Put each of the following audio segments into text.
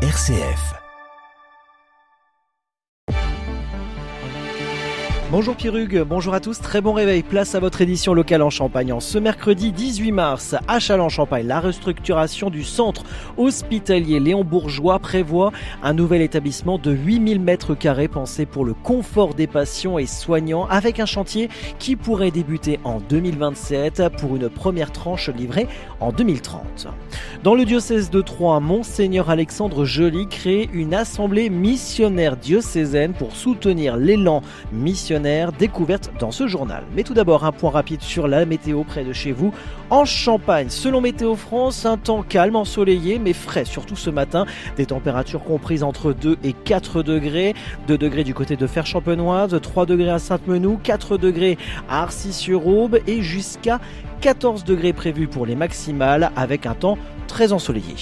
RCF. Bonjour Pierrugue, bonjour à tous, très bon réveil, place à votre édition locale en Champagne. En ce mercredi 18 mars, à Châlons-en-Champagne, la restructuration du centre hospitalier Léon Bourgeois prévoit un nouvel établissement de 8000 m² pensé pour le confort des patients et soignants, avec un chantier qui pourrait débuter en 2027 pour une première tranche livrée en 2030. Dans le diocèse de Troyes, Monseigneur Alexandre Joly crée une assemblée missionnaire diocésaine pour soutenir l'élan missionnaire découverte dans ce journal. Mais tout d'abord, un point rapide sur la météo près de chez vous. En Champagne, selon Météo France, un temps calme, ensoleillé, mais frais, surtout ce matin. Des températures comprises entre 2 et 4 degrés. 2 degrés du côté de Fère-Champenoise, 3 degrés à Sainte-Menou, 4 degrés à Arcis-sur-Aube et jusqu'à 14 degrés prévus pour les maximales, avec un temps très ensoleillé.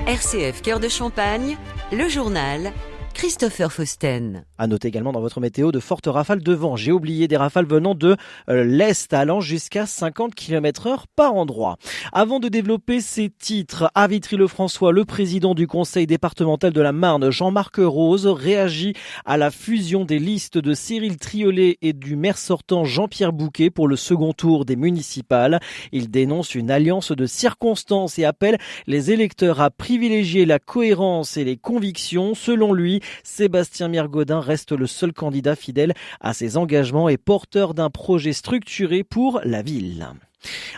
RCF Cœur de Champagne, le journal Christopher Fausten. À noter également dans votre météo de fortes rafales de vent. J'ai oublié des rafales venant de l'est allant jusqu'à 50 km/h par endroit. Avant de développer ces titres, à Vitry-le-François, le président du conseil départemental de la Marne, Jean-Marc Rose, réagit à la fusion des listes de Cyril Triolet et du maire sortant Jean-Pierre Bouquet pour le second tour des municipales. Il dénonce une alliance de circonstances et appelle les électeurs à privilégier la cohérence et les convictions. Selon lui, Sébastien Mirgaudin reste le seul candidat fidèle à ses engagements et porteur d'un projet structuré pour la ville.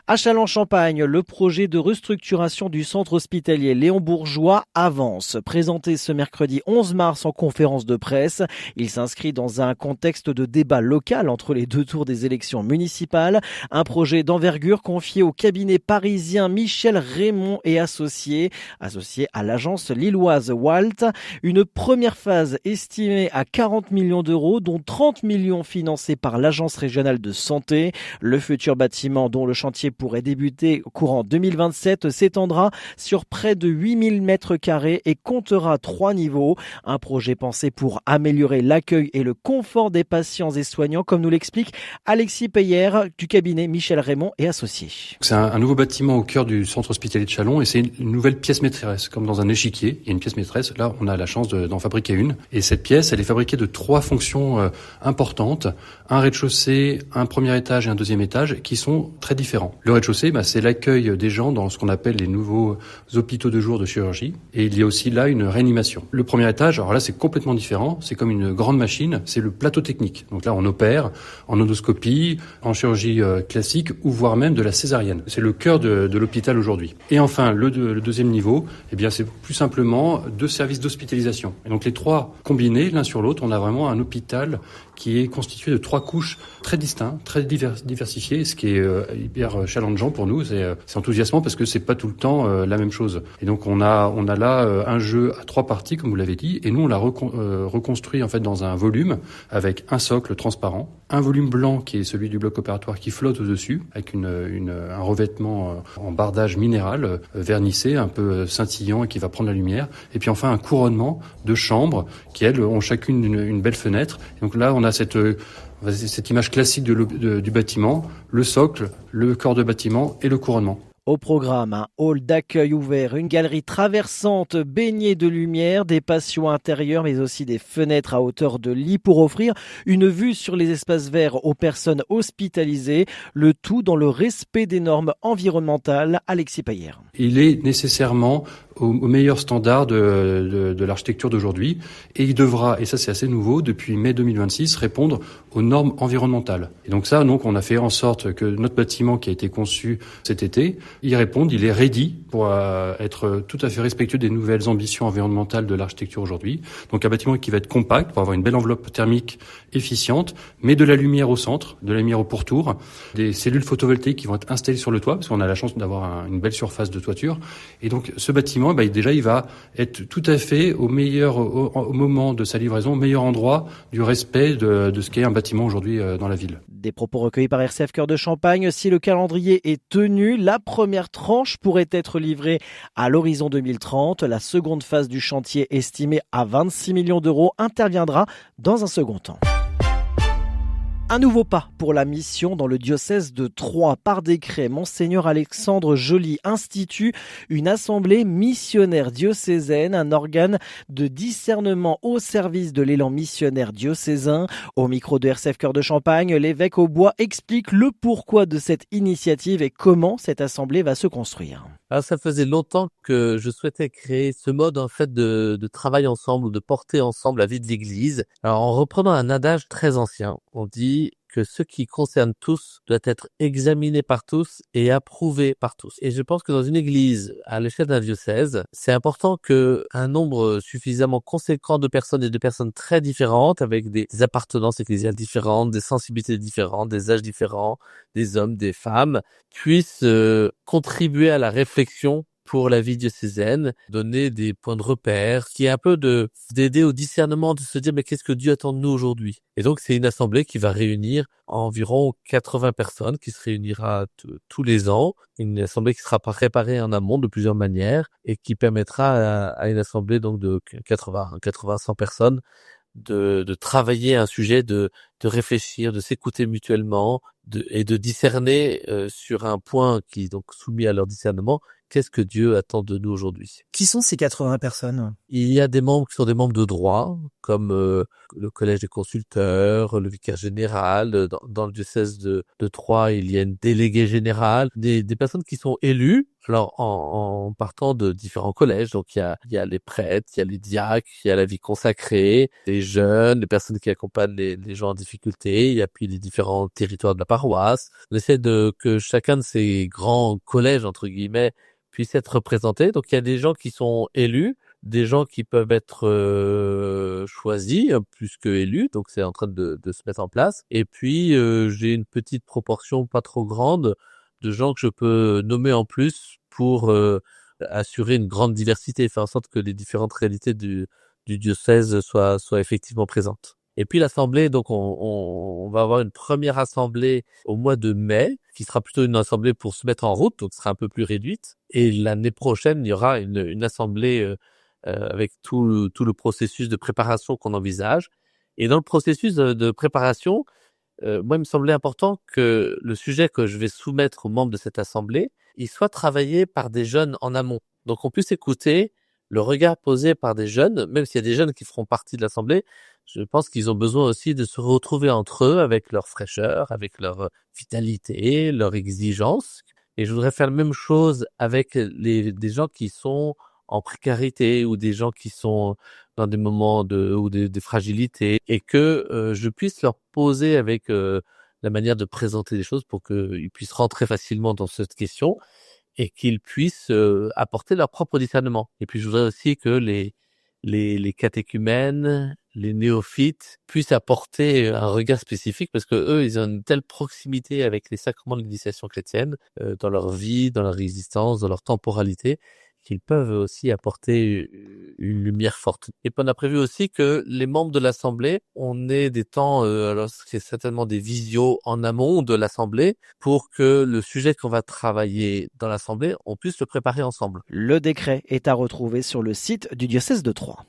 À Châlons-en-Champagne, le projet de restructuration du centre hospitalier Léon Bourgeois avance. Présenté ce mercredi 11 mars en conférence de presse, il s'inscrit dans un contexte de débat local entre les deux tours des élections municipales. Un projet d'envergure confié au cabinet parisien Michel Raymond et associé à l'agence lilloise Walt. Une première phase estimée à 40 millions d'euros, dont 30 millions financés par l'agence régionale de santé. Le futur bâtiment, dont le chantier pourrait débuter courant 2027, s'étendra sur près de 8000 m² et comptera 3 niveaux. Un projet pensé pour améliorer l'accueil et le confort des patients et soignants, comme nous l'explique Alexis Peyer du cabinet Michel Raymond et associés. C'est un nouveau bâtiment au cœur du centre hospitalier de Châlons et c'est une nouvelle pièce maîtresse. Comme dans un échiquier, il y a une pièce maîtresse. Là, on a la chance d'en fabriquer une. Et cette pièce, elle est fabriquée de 3 fonctions importantes. Un rez-de-chaussée, un premier étage et un deuxième étage qui sont très différents. Le rez-de-chaussée, c'est l'accueil des gens dans ce qu'on appelle les nouveaux hôpitaux de jour de chirurgie. Et il y a aussi là une réanimation. Le premier étage, alors là c'est complètement différent. C'est comme une grande machine. C'est le plateau technique. Donc là on opère en endoscopie, en chirurgie classique ou voire même de la césarienne. C'est le cœur de l'hôpital aujourd'hui. Et enfin le deuxième niveau, c'est plus simplement 2 services d'hospitalisation. Et donc les 3 combinés l'un sur l'autre, on a vraiment un hôpital qui est constitué de 3 couches très distinctes, très diversifiées, ce qui est hyper challengeant pour nous, c'est enthousiasmant parce que c'est pas tout le temps la même chose. Et donc on a là un jeu à 3 parties comme vous l'avez dit, et nous on l'a reconstruit en fait dans un volume avec un socle transparent, un volume blanc qui est celui du bloc opératoire qui flotte au-dessus avec un revêtement en bardage minéral vernissé, un peu scintillant et qui va prendre la lumière, et puis enfin un couronnement de chambres qui elles ont chacune une belle fenêtre. Et donc là on a cette image classique du bâtiment, le socle, le corps de bâtiment et le couronnement. Au programme, un hall d'accueil ouvert, une galerie traversante baignée de lumière, des patios intérieurs mais aussi des fenêtres à hauteur de lit pour offrir une vue sur les espaces verts aux personnes hospitalisées, le tout dans le respect des normes environnementales. Alexis Peyer. Il est nécessairement au meilleur standard de l'architecture d'aujourd'hui et il devra, et ça c'est assez nouveau, depuis mai 2026, répondre aux normes environnementales. Et donc on a fait en sorte que notre bâtiment qui a été conçu cet été, il réponde, il est ready pour être tout à fait respectueux des nouvelles ambitions environnementales de l'architecture aujourd'hui. Donc un bâtiment qui va être compact pour avoir une belle enveloppe thermique efficiente, mais de la lumière au centre, de la lumière au pourtour, des cellules photovoltaïques qui vont être installées sur le toit, parce qu'on a la chance d'avoir une belle surface de toiture. Et donc ce bâtiment, déjà il va être tout à fait au moment de sa livraison, au meilleur endroit du respect de ce qu'est un bâtiment aujourd'hui dans la ville. Des propos recueillis par RCF Cœur de Champagne. Si le calendrier est tenu, la première tranche pourrait être livrée à l'horizon 2030. La seconde phase du chantier, estimée à 26 millions d'euros, interviendra dans un second temps. Un nouveau pas pour la mission dans le diocèse de Troyes. Par décret, Monseigneur Alexandre Joly institue une assemblée missionnaire diocésaine, un organe de discernement au service de l'élan missionnaire diocésain. Au micro de RCF Cœur de Champagne, l'évêque Aubois explique le pourquoi de cette initiative et comment cette assemblée va se construire. Alors, ça faisait longtemps que je souhaitais créer ce mode en fait de travail ensemble, de porter ensemble la vie de l'Église. Alors, en reprenant un adage très ancien, on dit que ce qui concerne tous doit être examiné par tous et approuvé par tous. Et je pense que dans une église, à l'échelle d'un diocèse, c'est important que un nombre suffisamment conséquent de personnes et de personnes très différentes, avec des appartenances ecclésiales différentes, des sensibilités différentes, des âges différents, des hommes, des femmes, puissent contribuer à la réflexion pour la vie diocésaine, donner des points de repère, qui est un peu d'aider au discernement, de se dire mais qu'est-ce que Dieu attend de nous aujourd'hui. Et donc c'est une assemblée qui va réunir environ 80 personnes, qui se réunira tous les ans, une assemblée qui sera préparée en amont de plusieurs manières et qui permettra à une assemblée donc de 80-100 personnes de travailler un sujet, de réfléchir, de s'écouter mutuellement et de discerner sur un point qui est donc soumis à leur discernement. Qu'est-ce que Dieu attend de nous aujourd'hui? Qui sont ces 80 personnes? Il y a des membres qui sont des membres de droit, comme le collège des consulteurs, le vicaire général. Dans le diocèse de Troyes, il y a une déléguée générale, des personnes qui sont élues, alors en partant de différents collèges. Donc il y a les prêtres, il y a les diacres, il y a la vie consacrée, les jeunes, les personnes qui accompagnent les gens en difficulté. Il y a puis les différents territoires de la paroisse. On essaie que chacun de ces grands collèges, entre guillemets, puisse être représenté. Donc il y a des gens qui sont élus, des gens qui peuvent être choisis plus que élus, donc c'est en train de se mettre en place. Et puis j'ai une petite proportion pas trop grande de gens que je peux nommer en plus pour assurer une grande diversité et faire en sorte que les différentes réalités du diocèse soient effectivement présentes. Et puis l'assemblée, donc on va avoir une première assemblée au mois de mai, qui sera plutôt une assemblée pour se mettre en route, donc ce sera un peu plus réduite. Et l'année prochaine, il y aura une assemblée avec tout le processus de préparation qu'on envisage. Et dans le processus de préparation, moi, il me semblait important que le sujet que je vais soumettre aux membres de cette assemblée, il soit travaillé par des jeunes en amont. Donc on puisse écouter le regard posé par des jeunes, même s'il y a des jeunes qui feront partie de l'assemblée. Je pense qu'ils ont besoin aussi de se retrouver entre eux avec leur fraîcheur, avec leur vitalité, leur exigence. Et je voudrais faire la même chose avec des gens qui sont en précarité ou des gens qui sont dans des moments ou des fragilités et que je puisse leur poser avec la manière de présenter les choses pour qu'ils puissent rentrer facilement dans cette question et qu'ils puissent apporter leur propre discernement. Et puis je voudrais aussi que les catéchumènes, les néophytes puissent apporter un regard spécifique parce que eux, ils ont une telle proximité avec les sacrements de l'initiation chrétienne dans leur vie, dans leur existence, dans leur temporalité, qu'ils peuvent aussi apporter une lumière forte. Et puis on a prévu aussi que les membres de l'Assemblée, on ait des temps, alors c'est certainement des visios en amont de l'Assemblée, pour que le sujet qu'on va travailler dans l'Assemblée, on puisse le préparer ensemble. Le décret est à retrouver sur le site du diocèse de Troyes.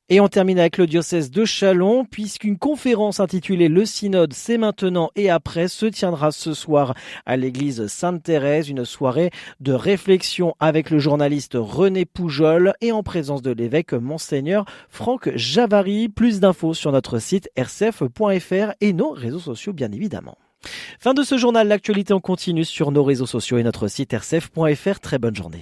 Et on termine avec le diocèse de Châlons, puisqu'une conférence intitulée « Le synode, c'est maintenant et après » se tiendra ce soir à l'église Sainte-Thérèse, une soirée de réflexion avec le journaliste René Poujol et en présence de l'évêque Monseigneur Franck Javary. Plus d'infos sur notre site rcf.fr et nos réseaux sociaux bien évidemment. Fin de ce journal, l'actualité en continu sur nos réseaux sociaux et notre site rcf.fr. Très bonne journée.